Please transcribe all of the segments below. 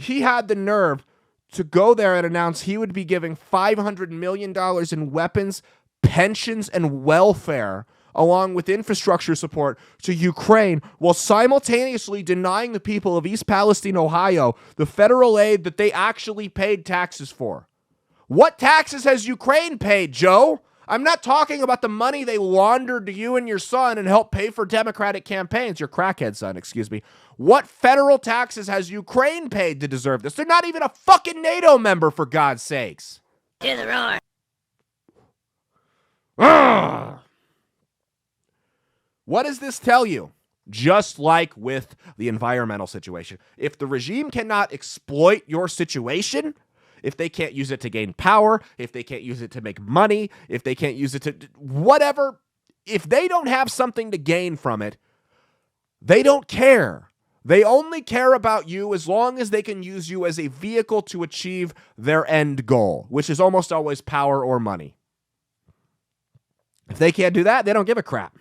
he had the nerve to go there and announce he would be giving $500 million in weapons, pensions, and welfare, along with infrastructure support to Ukraine, while simultaneously denying the people of East Palestine, Ohio, the federal aid that they actually paid taxes for. What taxes has Ukraine paid, Joe? I'm not talking about the money they laundered to you and your son and helped pay for Democratic campaigns, your crackhead son, excuse me. What federal taxes has Ukraine paid to deserve this? They're not even a fucking NATO member, for God's sakes. To the roar. Ugh. What does this tell you? Just like with the environmental situation, if the regime cannot exploit your situation, if they can't use it to gain power, if they can't use it to make money, if they can't use it to whatever, if they don't have something to gain from it, they don't care. They only care about you as long as they can use you as a vehicle to achieve their end goal, which is almost always power or money. If they can't do that, they don't give a crap.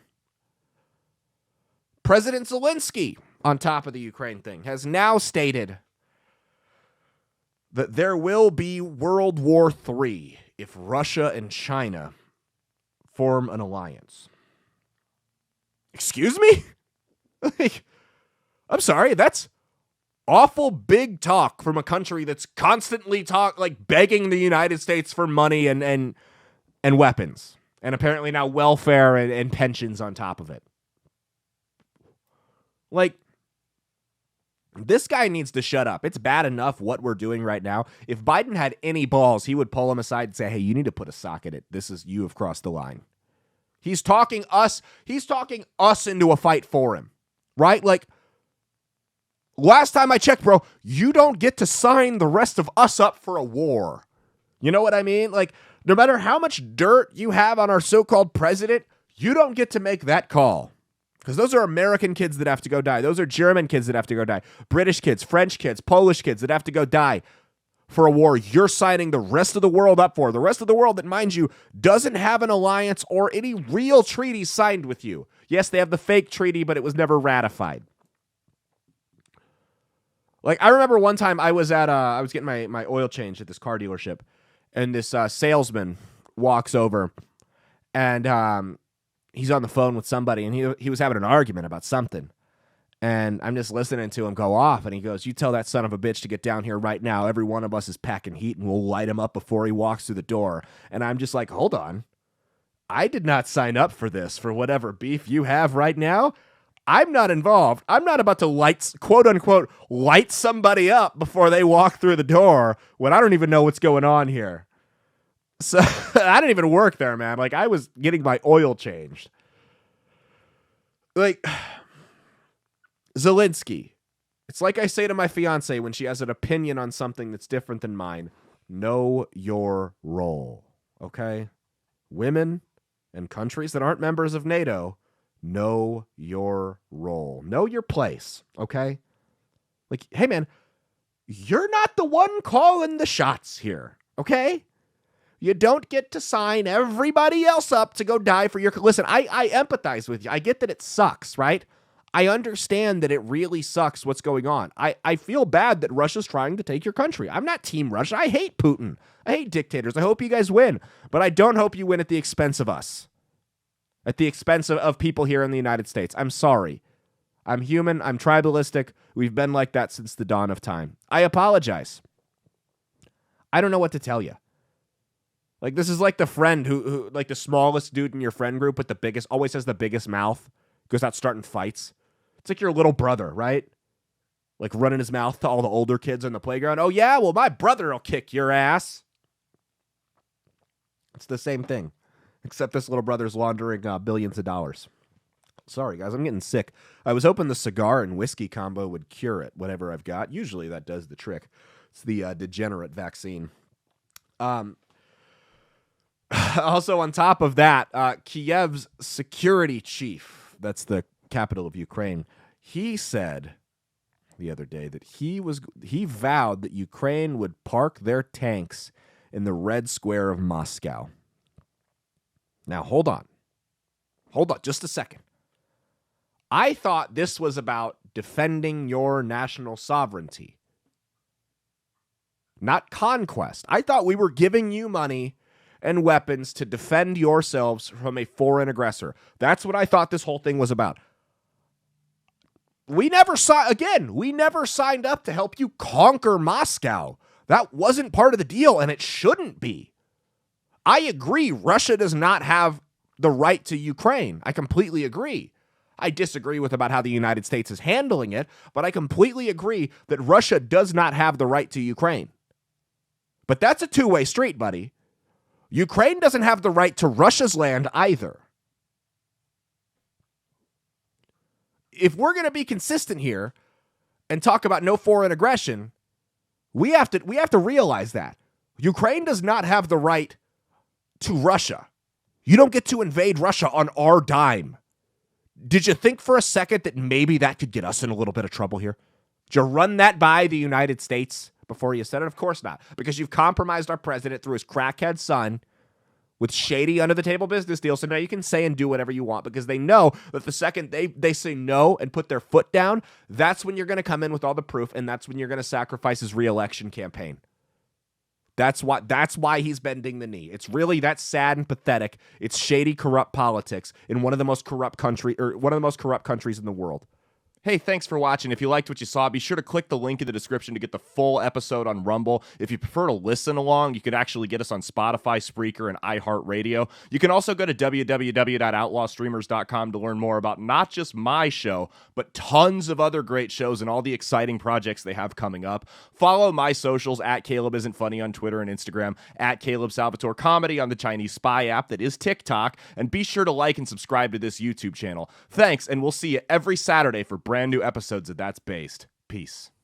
President Zelensky, on top of the Ukraine thing, has now stated that there will be World War III if Russia and China form an alliance. Excuse me? I'm sorry, that's awful big talk from a country that's constantly begging the United States for money and weapons. And apparently now welfare and pensions on top of it. This guy needs to shut up. It's bad enough what we're doing right now. If Biden had any balls, he would pull him aside and say, hey, you need to put a sock in it. You have crossed the line. He's talking us into a fight for him, right? Last time I checked, bro, you don't get to sign the rest of us up for a war. You know what I mean? No matter how much dirt you have on our so-called president, you don't get to make that call. Because those are American kids that have to go die. Those are German kids that have to go die. British kids, French kids, Polish kids that have to go die for a war you're signing the rest of the world up for. The rest of the world that, mind you, doesn't have an alliance or any real treaty signed with you. Yes, they have the fake treaty, but it was never ratified. I remember one time I was getting my oil changed at this car dealership, and this salesman walks over, and he's on the phone with somebody, and he was having an argument about something. And I'm just listening to him go off, and he goes, you tell that son of a bitch to get down here right now. Every one of us is packing heat, and we'll light him up before he walks through the door. And I'm just like, hold on. I did not sign up for this, for whatever beef you have right now. I'm not involved. I'm not about to quote unquote, light somebody up before they walk through the door when I don't even know what's going on here. So I didn't even work there, man. I was getting my oil changed. Zelensky. It's like I say to my fiance when she has an opinion on something that's different than mine. Know your role, okay? Women and countries that aren't members of NATO, know your role. Know your place, okay? Hey, man, you're not the one calling the shots here, okay? You don't get to sign everybody else up to go die for your... Listen, I empathize with you. I get that it sucks, right? I understand that it really sucks what's going on. I feel bad that Russia's trying to take your country. I'm not Team Russia. I hate Putin. I hate dictators. I hope you guys win. But I don't hope you win at the expense of us. At the expense of people here in the United States. I'm sorry. I'm human. I'm tribalistic. We've been like that since the dawn of time. I apologize. I don't know what to tell you. This is like the friend who the smallest dude in your friend group with always has the biggest mouth, goes out starting fights. It's like your little brother, right? Running his mouth to all the older kids on the playground. Oh, yeah? Well, my brother will kick your ass. It's the same thing, except this little brother's laundering billions of dollars. Sorry, guys, I'm getting sick. I was hoping the cigar and whiskey combo would cure it, whatever I've got. Usually that does the trick. It's the degenerate vaccine. Also, on top of that, Kiev's security chief, that's the capital of Ukraine, he said the other day that he vowed that Ukraine would park their tanks in the Red Square of Moscow. Now, hold on just a second. I thought this was about defending your national sovereignty. not conquest. I thought we were giving you money and weapons to defend yourselves from a foreign aggressor. That's what I thought this whole thing was about. We never signed up to help you conquer Moscow. That wasn't part of the deal, and it shouldn't be. I agree, Russia does not have the right to Ukraine. I completely agree. I disagree with about how the United States is handling it, but I completely agree that Russia does not have the right to Ukraine. But that's a two-way street, buddy. Ukraine doesn't have the right to Russia's land either. If we're going to be consistent here and talk about no foreign aggression, we have to realize that Ukraine does not have the right to Russia. You don't get to invade Russia on our dime. Did you think for a second that maybe that could get us in a little bit of trouble here? Did you run that by the United States before you said it? Of course not, because you've compromised our president through his crackhead son with shady under-the-table business deals, so now you can say and do whatever you want, because they know that the second they say no and put their foot down, that's when you're going to come in with all the proof, and that's when you're going to sacrifice his re-election campaign. That's why he's bending the knee. It's really that sad and pathetic. It's shady, corrupt politics in one of the most corrupt countries in the world. Hey, thanks for watching. If you liked what you saw, be sure to click the link in the description to get the full episode on Rumble. If you prefer to listen along, you can actually get us on Spotify, Spreaker, and iHeartRadio. You can also go to www.outlawstreamers.com to learn more about not just my show, but tons of other great shows and all the exciting projects they have coming up. Follow my socials at Caleb Isn't Funny on Twitter and Instagram, at Caleb Salvatore Comedy on the Chinese Spy app that is TikTok, and be sure to like and subscribe to this YouTube channel. Thanks, and we'll see you every Saturday for brand new episodes of That's Based. Peace.